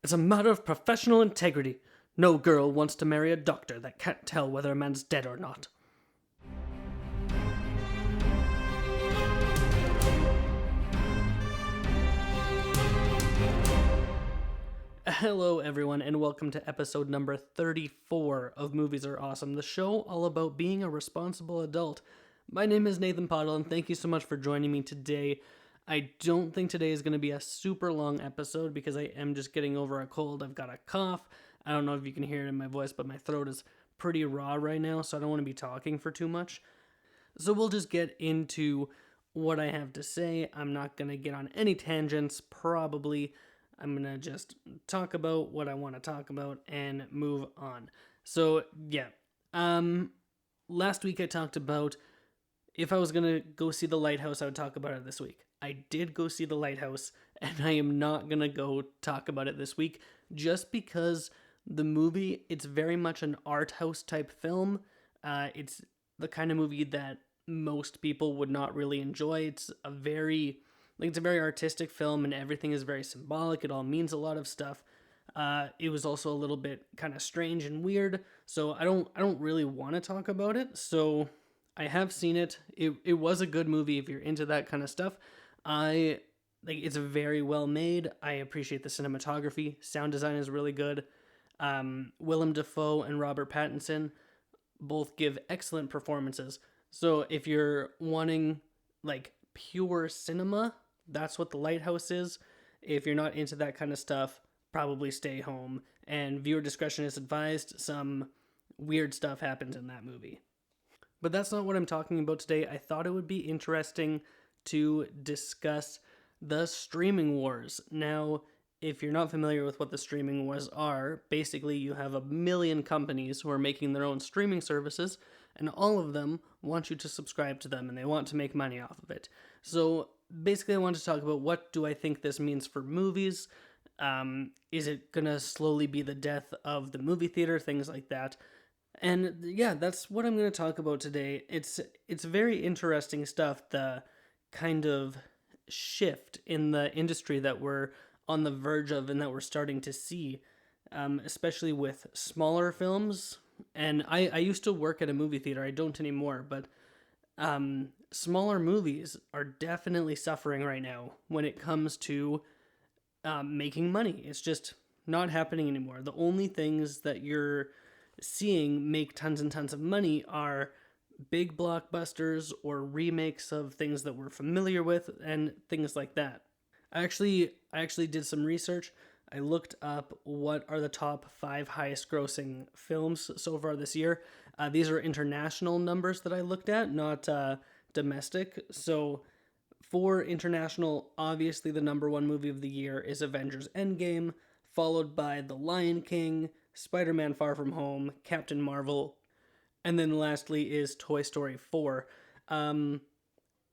It's a matter of professional integrity. No girl wants to marry a doctor that can't tell whether a man's dead or not. Hello, everyone, and welcome to episode number 34 of Movies Are Awesome, the show all about being a responsible adult. My name is Nathan Pottle, and thank you so much for joining me today. I don't think today is going to be a super long episode because I am just getting over a cold. I've got a cough. I don't know if you can hear it in my voice, but my throat is pretty raw right now, so I don't want to be talking for too much. So we'll just get into what I have to say. I'm not going to get on any tangents, probably. I'm going to just talk about what I want to talk about and move on. So, yeah. Last week I talked about if I was going to go see the Lighthouse, I would talk about it this week. I did go see the Lighthouse, and I am not going to go talk about it this week just because the movie, it's very much an art house type film. It's the kind of movie that most people would not really enjoy. It's a very artistic film, and everything is very symbolic. It all means a lot of stuff. It was also a little bit kind of strange and weird, so I don't really want to talk about it. So I have seen it. It was a good movie if you're into that kind of stuff. It's very well made. I appreciate the cinematography. Sound design is really good. Willem Dafoe and Robert Pattinson both give excellent performances. So if you're wanting like pure cinema, that's what the Lighthouse is. If you're not into that kind of stuff, probably stay home. And viewer discretion is advised. Some weird stuff happens in that movie. But that's not what I'm talking about today. I thought it would be interesting to discuss the streaming wars. Now, if you're not familiar with what the streaming wars are, basically you have a million companies who are making their own streaming services, and all of them want you to subscribe to them, and they want to make money off of it. So basically I want to talk about what do I think this means for movies. Is it going to slowly be the death of the movie theater, things like that. And yeah, that's what I'm going to talk about today. It's very interesting stuff, the kind of shift in the industry that we're on the verge of and that we're starting to see, especially with smaller films. And I used to work at a movie theater. I don't anymore, but smaller movies are definitely suffering right now when it comes to making money. It's just not happening anymore. The only things that you're seeing make tons and tons of money are big blockbusters or remakes of things that we're familiar with and things like that. I actually did some research. I looked up what are the top 5 highest grossing films so far this year. These are international numbers that I looked at, not domestic. So for international, obviously the number 1 movie of the year is Avengers Endgame, followed by The Lion King, Spider-Man Far From Home, Captain Marvel, and then lastly is Toy Story 4.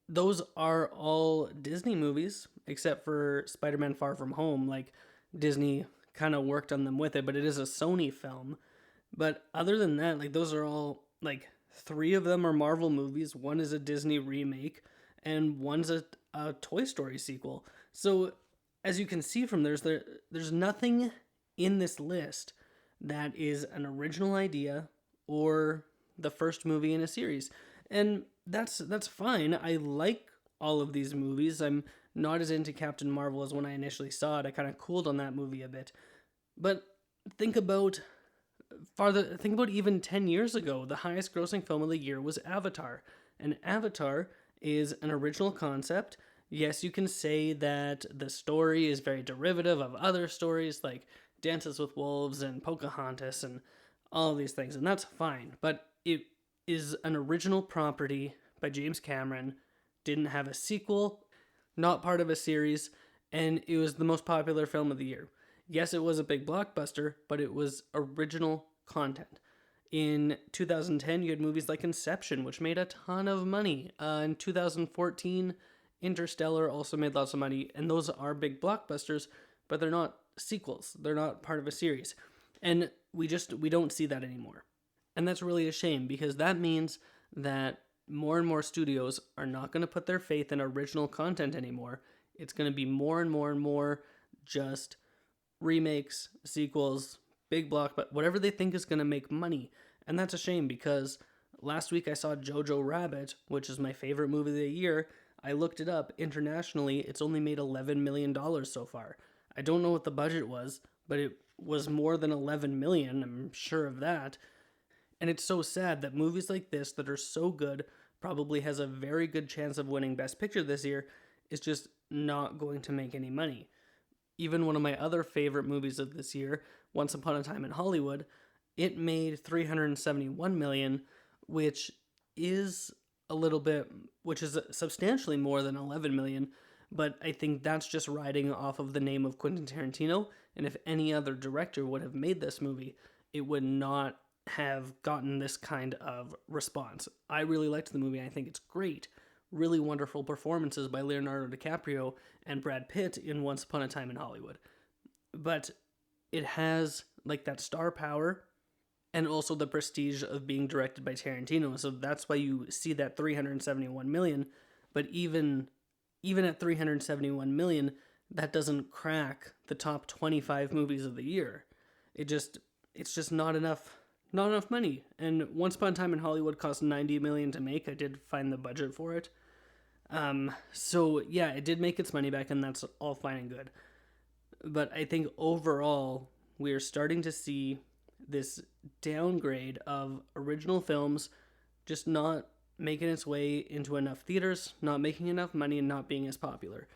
Those are all Disney movies, except for Spider-Man Far From Home. Like, Disney kind of worked on them with it, but it is a Sony film. But other than that, like, those are all, like, 3 of them are Marvel movies, 1 is a Disney remake, and 1's a Toy Story sequel. So, as you can see from there's nothing in this list that is an original idea or the first movie in a series. And that's fine. I like all of these movies. I'm not as into Captain Marvel as when I initially saw it. I kind of cooled on that movie a bit. But think about even 10 years ago, the highest grossing film of the year was Avatar. And Avatar is an original concept. Yes, you can say that the story is very derivative of other stories like Dances with Wolves and Pocahontas and all of these things, and that's fine. But it is an original property by James Cameron, didn't have a sequel, not part of a series, and it was the most popular film of the year. Yes, it was a big blockbuster, but it was original content. In 2010, you had movies like Inception, which made a ton of money. In 2014, Interstellar also made lots of money, and those are big blockbusters, but they're not sequels. They're not part of a series. And we don't see that anymore. And that's really a shame, because that means that more and more studios are not going to put their faith in original content anymore. It's going to be more and more and more just remakes, sequels, big block, but whatever they think is going to make money. And that's a shame because last week I saw Jojo Rabbit, which is my favorite movie of the year. I looked it up. Internationally, it's only made $11 million so far. I don't know what the budget was, but it was more than 11 million, I'm sure of that. And it's so sad that movies like this that are so good, probably has a very good chance of winning Best Picture this year, is just not going to make any money. Even one of my other favorite movies of this year, Once Upon a Time in Hollywood, it made 371 million, which is substantially more than 11 million, but I think that's just riding off of the name of Quentin Tarantino, and if any other director would have made this movie, it would not have gotten this kind of response. I really liked the movie. I think it's great. Really wonderful performances by Leonardo DiCaprio and Brad Pitt in Once Upon a Time in Hollywood. But it has like that star power and also the prestige of being directed by Tarantino. So that's why you see that 371 million. But even at 371 million, that doesn't crack the top 25 movies of the year. It's just not enough money. And Once Upon a Time in Hollywood cost 90 million to make. I did find the budget for it. So yeah, it did make its money back, and that's all fine and good. But I think overall, we're starting to see this downgrade of original films just not making its way into enough theaters, not making enough money, and not being as popular.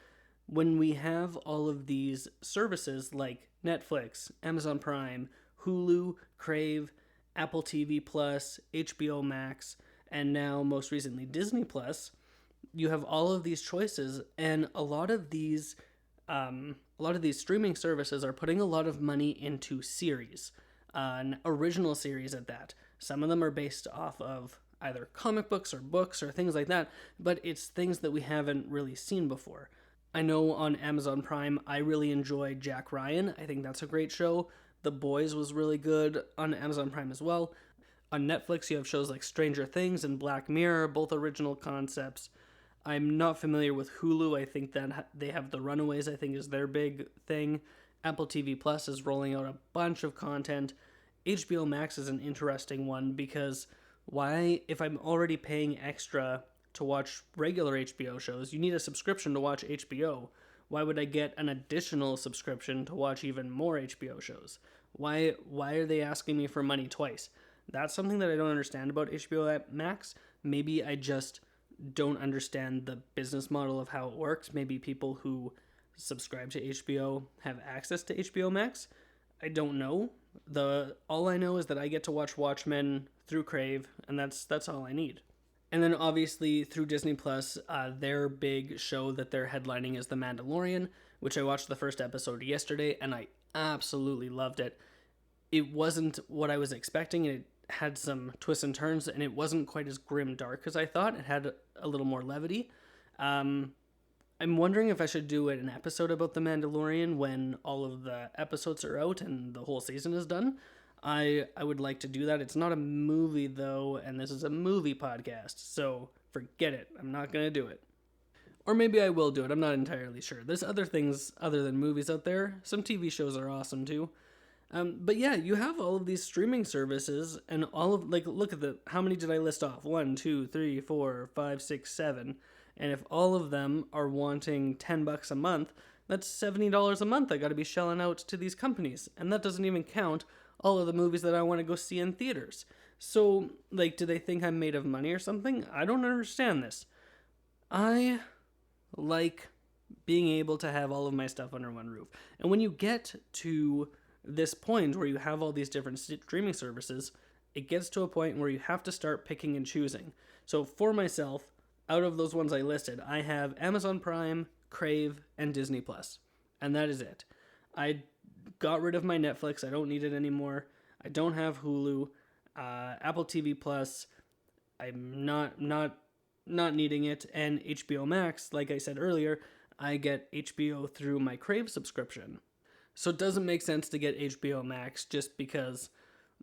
When we have all of these services like Netflix, Amazon Prime, Hulu, Crave, Apple TV Plus, HBO Max, and now most recently Disney Plus, you have all of these choices, and a lot of these streaming services are putting a lot of money into series, original series at that. Some of them are based off of either comic books or things like that, but it's things that we haven't really seen before. I know on Amazon Prime, I really enjoy Jack Ryan. I think that's a great show. The Boys was really good on Amazon Prime as well. On Netflix, you have shows like Stranger Things and Black Mirror, both original concepts. I'm not familiar with Hulu. I think that they have The Runaways, I think is their big thing. Apple TV Plus is rolling out a bunch of content. HBO Max is an interesting one because why, if I'm already paying extra to watch regular HBO shows, you need a subscription to watch HBO. Why would I get an additional subscription to watch even more HBO shows? Why are they asking me for money twice? That's something that I don't understand about HBO Max. Maybe I just don't understand the business model of how it works. Maybe people who subscribe to HBO have access to HBO Max. I don't know. All I know is that I get to watch Watchmen through Crave, and that's all I need. And then obviously through Disney Plus, their big show that they're headlining is The Mandalorian, which I watched the first episode yesterday, and I absolutely loved it. It wasn't what I was expecting. It had some twists and turns, and it wasn't quite as grim dark as I thought. It had a little more levity. I'm wondering if I should do an episode about The Mandalorian when all of the episodes are out and the whole season is done. I would like to do that. It's not a movie, though, and this is a movie podcast, so forget it. I'm not going to do it. Or maybe I will do it. I'm not entirely sure. There's other things other than movies out there. Some TV shows are awesome, too. But yeah, you have all of these streaming services, and all of, like, look at how many did I list off? 1, 2, 3, 4, 5, 6, 7. And if all of them are wanting $10 a month, that's $70 a month I got to be shelling out to these companies. And that doesn't even count all of the movies that I want to go see in theaters. So, like, do they think I'm made of money or something? I don't understand this. I like being able to have all of my stuff under one roof. And when you get to this point where you have all these different streaming services, it gets to a point where you have to start picking and choosing. So for myself, out of those ones I listed, I have Amazon Prime, Crave, and Disney Plus. And that is it. I got rid of my Netflix. I don't need it anymore. I don't have Hulu. Apple TV Plus, I'm not needing it. And HBO Max, like I said earlier, I get HBO through my Crave subscription. So it doesn't make sense to get HBO Max just because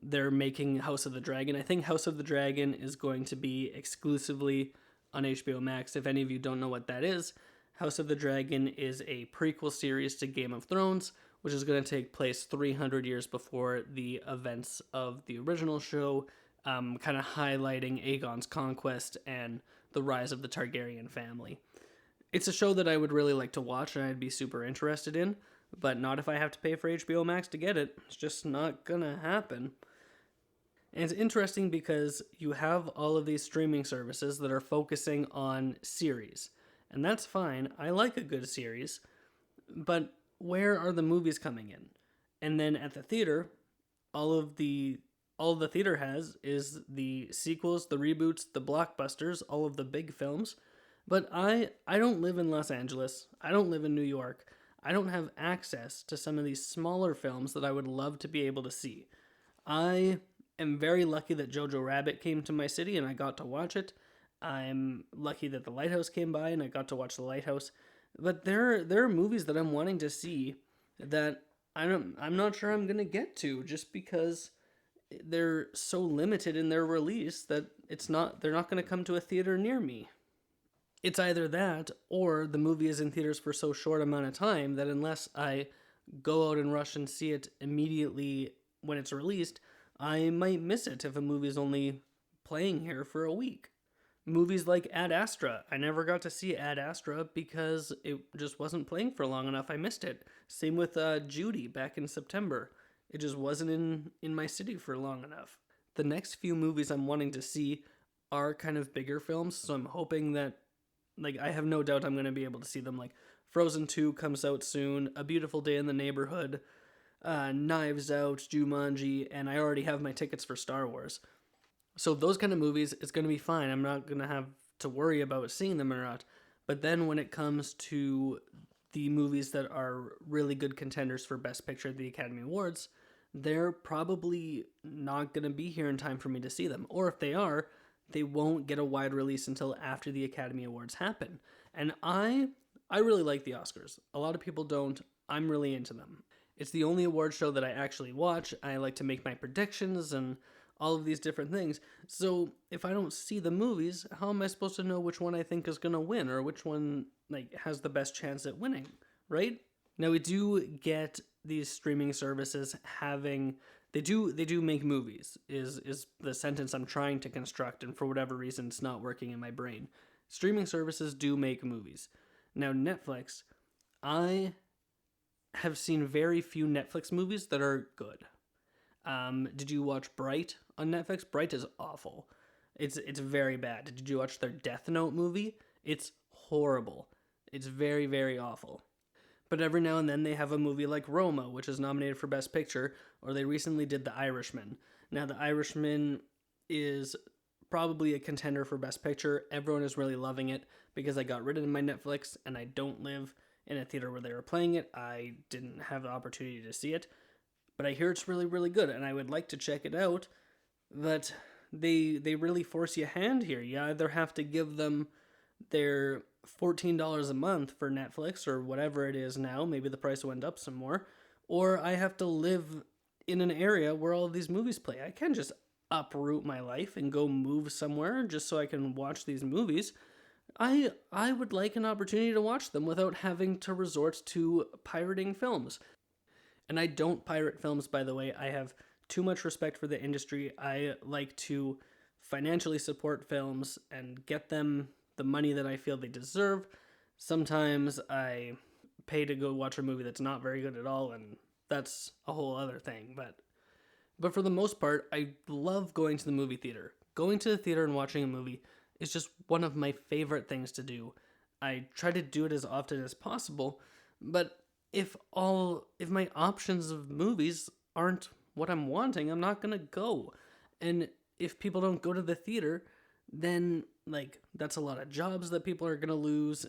they're making House of the Dragon. I think House of the Dragon is going to be exclusively on HBO Max. If any of you don't know what that is, House of the Dragon is a prequel series to Game of Thrones, which is going to take place 300 years before the events of the original show, kind of highlighting Aegon's conquest and the rise of the Targaryen family. It's a show that I would really like to watch and I'd be super interested in, but not if I have to pay for HBO Max to get it. It's just not gonna happen. And it's interesting because you have all of these streaming services that are focusing on series. And that's fine. I like a good series. But where are the movies coming in? And then at the theater, all the theater has is the sequels, the reboots, the blockbusters, all of the big films. But I don't live in Los Angeles. I don't live in New York. I don't have access to some of these smaller films that I would love to be able to see. I am very lucky that Jojo Rabbit came to my city and I got to watch it. I'm lucky that The Lighthouse came by and I got to watch The Lighthouse. But there are movies that I'm wanting to see that I'm not sure I'm gonna get to just because they're so limited in their release that they're not gonna come to a theater near me. It's either that or the movie is in theaters for so short amount of time that unless I go out and rush and see it immediately when it's released, I might miss it if a movie is only playing here for a week. Movies like Ad Astra, I never got to see Ad Astra because it just wasn't playing for long enough. I missed it. Same with Judy back in September. It just wasn't in my city for long enough. The next few movies I'm wanting to see are kind of bigger films, so I'm hoping that, like, I have no doubt I'm going to be able to see them. Like, Frozen 2 comes out soon, A Beautiful Day in the Neighborhood, Knives Out, Jumanji, and I already have my tickets for Star Wars. So those kind of movies, it's going to be fine. I'm not going to have to worry about seeing them or not. But then when it comes to the movies that are really good contenders for Best Picture at the Academy Awards, they're probably not going to be here in time for me to see them. Or if they are, they won't get a wide release until after the Academy Awards happen. And I really like the Oscars. A lot of people don't. I'm really into them. It's the only award show that I actually watch. I like to make my predictions and all of these different things. So if I don't see the movies, how am I supposed to know which one I think is going to win or which one has the best chance at winning, right? Now we do get these streaming services having they do make movies is the sentence I'm trying to construct, and for whatever reason it's not working in my brain. Streaming services do make movies. Now Netflix, I have seen very few Netflix movies that are good. Did you watch Bright on Netflix? Bright is awful. It's very bad. Did you watch their Death Note movie? It's horrible. It's very, very awful. But every now and then they have a movie like Roma, which is nominated for Best Picture, or they recently did The Irishman. Now, The Irishman is probably a contender for Best Picture. Everyone is really loving it because I got rid of my Netflix and I don't live in a theater where they were playing it. I didn't have the opportunity to see it. But I hear it's really, really good, and I would like to check it out. But they really force you a hand here. You either have to give them their $14 a month for Netflix or whatever it is now. Maybe the price went up some more. Or I have to live in an area where all of these movies play. I can't just uproot my life and go move somewhere just so I can watch these movies. I would like an opportunity to watch them without having to resort to pirating films. And I don't pirate films, by the way. I have too much respect for the industry. I like to financially support films and get them the money that I feel they deserve. Sometimes I pay to go watch a movie that's not very good at all, and that's a whole other thing. But for the most part, I love going to the movie theater. Going to the theater and watching a movie is just one of my favorite things to do. I try to do it as often as possible, but if my options of movies aren't what I'm wanting, I'm not gonna go. And if people don't go to the theater, then that's a lot of jobs that people are gonna lose,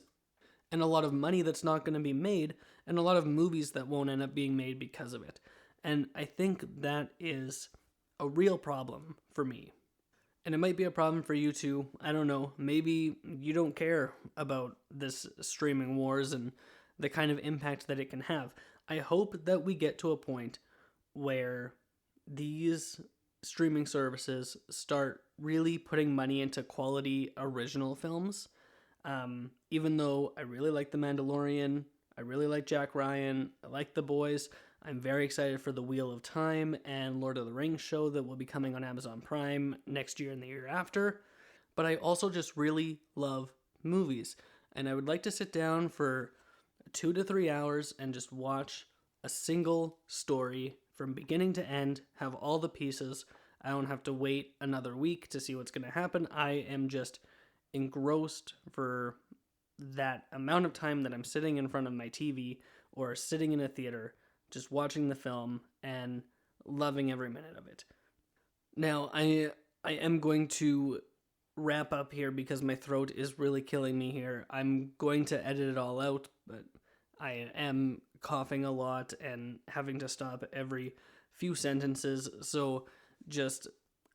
and a lot of money that's not gonna be made, and a lot of movies that won't end up being made because of it. And I think that is a real problem for me. And it might be a problem for you too. I don't know. Maybe you don't care about this streaming wars and the kind of impact that it can have. I hope that we get to a point where these streaming services start really putting money into quality original films. Even though I really like The Mandalorian, I really like Jack Ryan, I like The Boys, I'm very excited for the Wheel of Time and Lord of the Rings show that will be coming on Amazon Prime next year and the year after. But I also just really love movies. And I would like to sit down for 2 to 3 hours and just watch a single story from beginning to end, have all the pieces. I don't have to wait another week to see what's going to happen. I am just engrossed for that amount of time that I'm sitting in front of my TV or sitting in a theater, just watching the film and loving every minute of it. Now, I am going to wrap up here because my throat is really killing me here. I'm going to edit it all out, but I am coughing a lot and having to stop every few sentences. So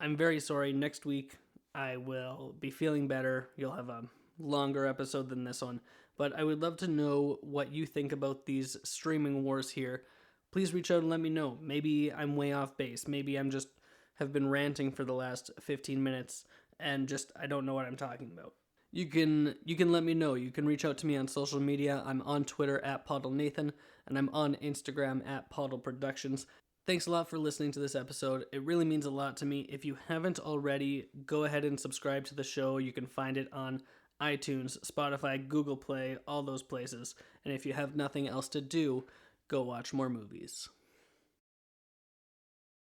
I'm very sorry. Next week I will be feeling better. You'll have a longer episode than this one. But I would love to know what you think about these streaming wars here. Please reach out and let me know. Maybe I'm way off base. Maybe I'm just have been ranting for the last 15 minutes and I don't know what I'm talking about. You can let me know. You can reach out to me on social media. I'm on Twitter at PodleNathan, and I'm on Instagram at Podle Productions. Thanks a lot for listening to this episode. It really means a lot to me. If you haven't already, go ahead and subscribe to the show. You can find it on iTunes, Spotify, Google Play, all those places. And if you have nothing else to do, go watch more movies.